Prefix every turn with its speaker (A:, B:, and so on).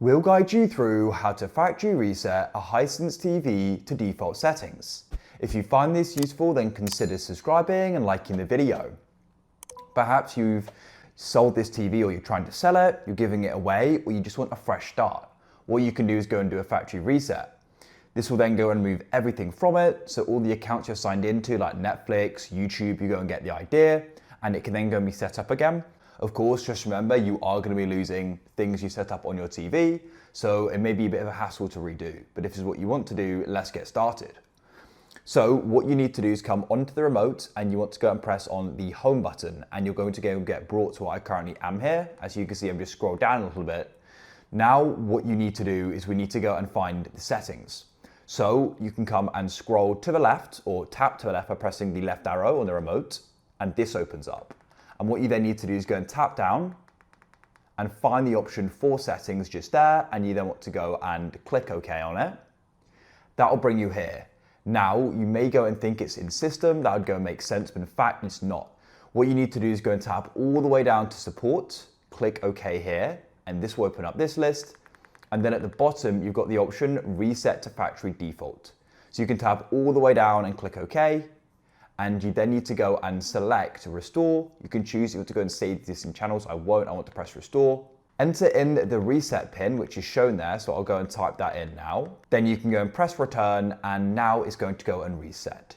A: We'll guide you through how to factory reset a Hisense TV to default settings. If you find this useful, then consider subscribing and liking the video. Perhaps you've sold this TV or you're trying to sell it, you're giving it away, or you just want a fresh start. What you can do is go and do a factory reset. This will then go and remove everything from it, so all the accounts you're signed into like Netflix, YouTube, you go and get the idea, and it can then go and be set up again. Of course, just remember you are going to be losing things you set up on your TV, so it may be a bit of a hassle to redo. But if this is what you want to do, let's get started. So what you need to do is come onto the remote and you want to go and press on the home button, and you're going to go and get brought to where I currently am here. As you can see, I'm just scroll down a little bit. Now what you need to do is we need to go and find the settings. So you can come and scroll to the left or tap to the left by pressing the left arrow on the remote, and this opens up. And what you then need to do is go and tap down and find the option for settings just there, and you then want to go and click OK on it. That will bring you here. Now, you may go and think it's in system, that would go and make sense, but in fact it's not. What you need to do is go and tap all the way down to support, click OK here, and this will open up this list. And then at the bottom, you've got the option reset to factory default. So you can tap all the way down and click OK. And you then need to go and select restore. You can choose if you want to go and save existing channels. I won't, I want to press restore. Enter in the reset pin, which is shown there. So I'll go and type that in now. Then you can go and press return, and now it's going to go and reset.